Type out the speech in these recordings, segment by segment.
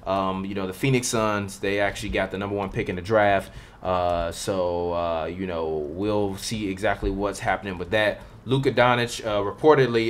You know, the Phoenix Suns, they actually got the #1 pick in the draft. You know, we'll see exactly what's happening with that. Luka Doncic, reportedly,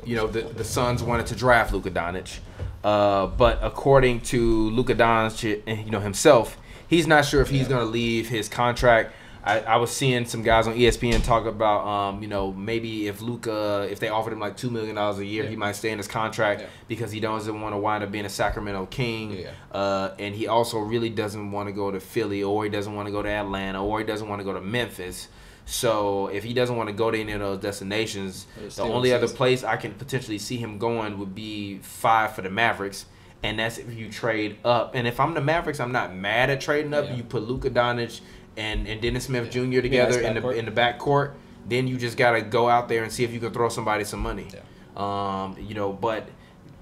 you know, the Suns wanted to draft Luka Doncic. But according to Luka Doncic, you know, himself, he's not sure if he's going to leave his contract. I was seeing some guys on ESPN talk about, you know, maybe if they offered him like $2 million a year, he might stay in his contract because he doesn't want to wind up being a Sacramento King. And he also really doesn't want to go to Philly, or he doesn't want to go to Atlanta, or he doesn't want to go to Memphis. So if he doesn't want to go to any of those destinations, the only other place I can potentially see him going would be 5 for the Mavericks. And that's if you trade up. And if I'm the Mavericks, I'm not mad at trading up. You put Luka Doncic and Dennis Smith Jr. together in the backcourt, then you just gotta go out there and see if you can throw somebody some money. You know, but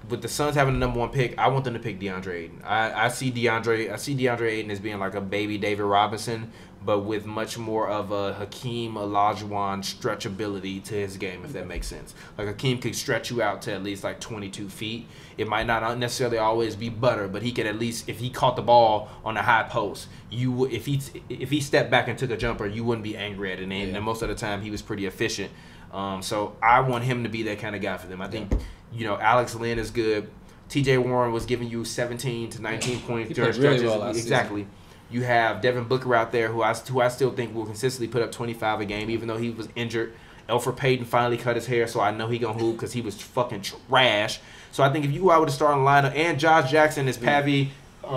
with the Suns having the #1 pick, I want them to pick DeAndre Ayton. I see DeAndre Ayton as being like a baby David Robinson, but with much more of a Hakeem Olajuwon stretchability to his game, if that makes sense. Like Hakeem could stretch you out to at least like 22 feet. It might not necessarily always be butter, but he could at least, if he caught the ball on a high post, if he stepped back and took a jumper, you wouldn't be angry at it. And most of the time, he was pretty efficient. So I want him to be that kind of guy for them. I think, you know, Alex Lynn is good. TJ Warren was giving you 17 to 19 points during stretches. Really well exactly. Season. You have Devin Booker out there, who I still think will consistently put up 25 a game, even though he was injured. Elfrid Payton finally cut his hair, so I know he gonna hoop because he was fucking trash. So I think if you go out with the starting lineup and Josh Jackson as Pavy,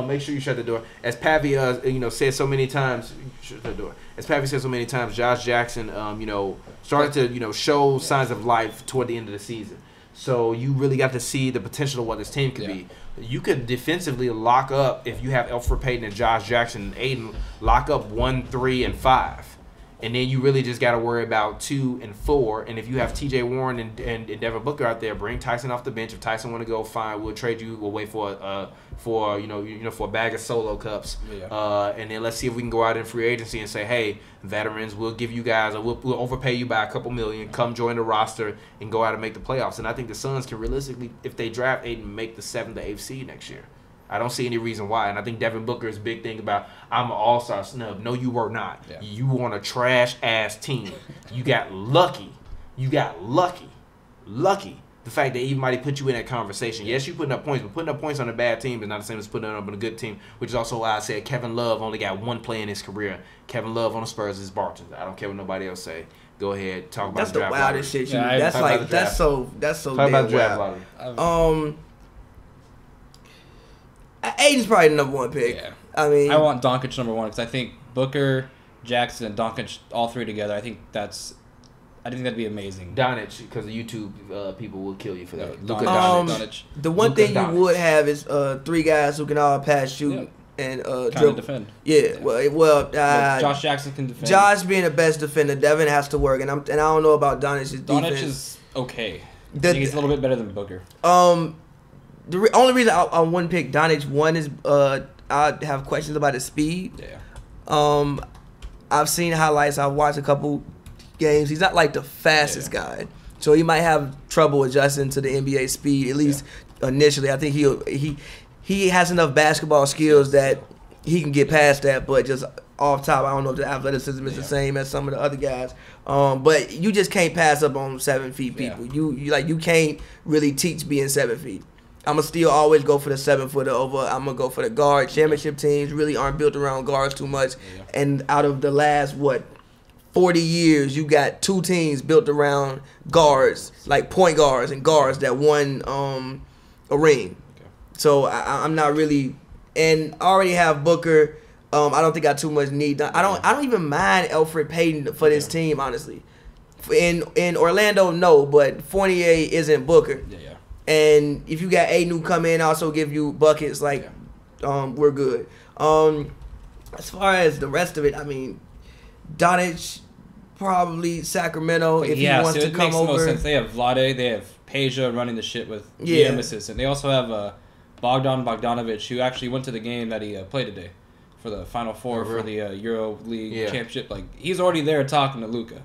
make sure you shut the door. As Pavy, you know, said so many times, shut the door. As Pavy said so many times, Josh Jackson, you know, started to, you know, show signs of life toward the end of the season. So you really got to see the potential of what this team could be. You could defensively lock up, if you have Elfrid Payton and Josh Jackson and Aiden, lock up 1, 3, and 5. And then you really just got to worry about 2 and 4. And if you have T.J. Warren and Devin Booker out there, bring Tyson off the bench. If Tyson want to go, fine, we'll trade you. We'll wait for you know for a bag of solo cups. And then let's see if we can go out in free agency and say, hey, veterans, we'll give you guys, or we'll overpay you by a couple million. Come join the roster and go out and make the playoffs. And I think the Suns can realistically, if they draft Aiden, make the 7th to 8th seed next year. I don't see any reason why. And I think Devin Booker's big thing about, I'm an all-star snub. No, you were not. You were on a trash-ass team. You got lucky. Lucky. The fact that anybody put you in that conversation. Yes, you putting up points, but putting up points on a bad team is not the same as putting up on a good team, which is also why I said Kevin Love only got 1 play in his career. Kevin Love on the Spurs is bartender. I don't care what nobody else say. Go ahead, talk about the draft lottery. That's the wildest shit. That's so talk about the draft lottery. Aiden's probably the #1 pick. Yeah. I mean, I want Doncic #1 because I think Booker, Jackson, and Doncic, all 3 together, I think that'd be amazing. Doncic, because the YouTube people will kill you for that. Doncic. The one thing you would have is 3 guys who can all pass, shoot, and dribble. Defend. Yeah. Well, Josh Jackson can defend. Josh being the best defender, Devin has to work, and I don't know about Doncic's defense. Doncic is okay. I think he's a little bit better than Booker. The only reason I wouldn't pick Doncic, one is I have questions about his speed. I've seen highlights. I've watched a couple games. He's not like the fastest guy, so he might have trouble adjusting to the NBA speed. At least initially, I think he has enough basketball skills that he can get past that. But just off top, I don't know if the athleticism is the same as some of the other guys. But you just can't pass up on 7 feet people. You can't really teach being 7 feet. I'm going to still always go for the 7-footer over. I'm going to go for the guard. Championship teams really aren't built around guards too much. And out of the last, 40 years, you got 2 teams built around guards, like point guards and guards that won a ring. So I'm not really, and I already have Booker. I don't think I too much need. I don't even mind Elfrid Payton for this team, honestly. In Orlando, no, but Fournier isn't Booker. And if you got Aiden who come in, also give you buckets, we're good. As far as the rest of it, I mean, Doncic, probably Sacramento if he wants to come over. Yeah, it makes the most sense. They have Vlade, they have Peja running the shit with Nemesis, and they also have Bogdan Bogdanovic, who actually went to the game that he played today for the Final Four for the Euro League Championship. Like, he's already there talking to Luka.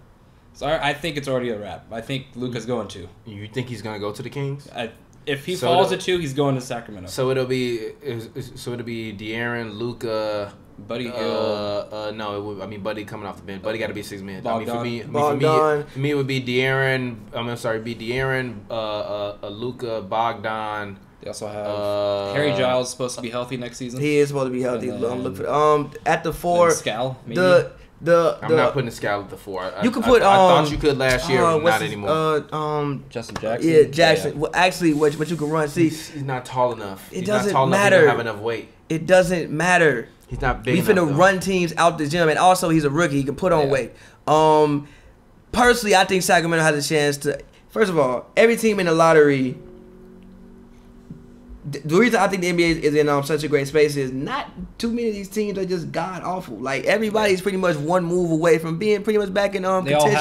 So I think it's already a wrap. I think Luka's going to. You think he's going to go to the Kings? if he falls at 2, he's going to Sacramento. So it'll be De'Aaron, Luka, Buddy Hill. No, Buddy coming off the bench. Buddy got to be 6 men. Bogdan. For me, it would be De'Aaron. Luka, Bogdan. They also have Harry Giles supposed to be healthy next season. He is supposed to be healthy. Look for at the 4. Scal, maybe. I'm not putting Scal at the 4. You could put. I thought you could last year, but not anymore. Justin Jackson. Yeah, Jackson. Yeah. Well, actually, what you can run. See, he's not tall enough. It doesn't matter. He doesn't have enough weight. It doesn't matter. He's not big. We finna run teams out the gym, and also he's a rookie. He can put on weight. Personally, I think Sacramento has a chance to. First of all, every team in the lottery. The reason I think the NBA is in such a great space is not too many of these teams are just god awful. Like everybody's pretty much one move away from being pretty much back in they contention. all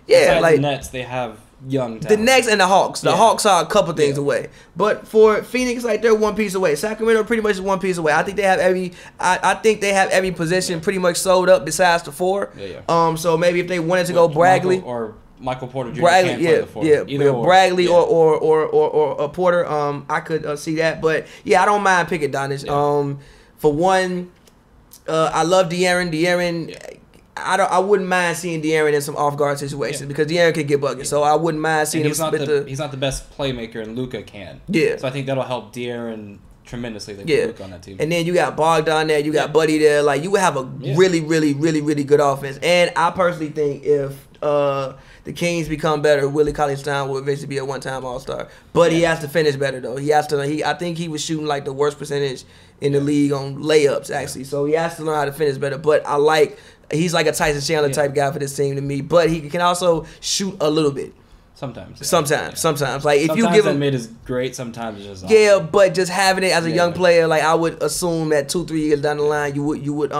have, like the Nets, they have young talent. The Nets and the Hawks. The Hawks are a couple things away, but for Phoenix, like they're one piece away. Sacramento pretty much is one piece away. I think they have every. I think they have every position pretty much sold up besides the 4. So maybe if they wanted to go Braggley or Michael Porter Jr. Braggley, Braggley or Porter. I could see that, but I don't mind picking Doncic. For one, I love De'Aaron. I wouldn't mind seeing De'Aaron in some off guard situations because De'Aaron can get buckets. So I wouldn't mind seeing him. He's not the best playmaker, and Luka can. Yeah. So I think that'll help De'Aaron tremendously. They Luka on that team. And then you got Bogdan there. You got Buddy there. Like you would have a really, really, really, really good offense. And I personally think if the Kings become better, Willie Cauley-Stein will eventually be a one-time All-Star. But he has to finish better though. He has to. I think he was shooting like the worst percentage in the league on layups actually. So he has to learn how to finish better. But I like. He's like a Tyson Chandler type guy for this team to me, but he can also shoot a little bit. Sometimes. Like if you give him mid is great, sometimes it's just awesome. But just having it as a young player, like I would assume that 2-3 years down the line, you would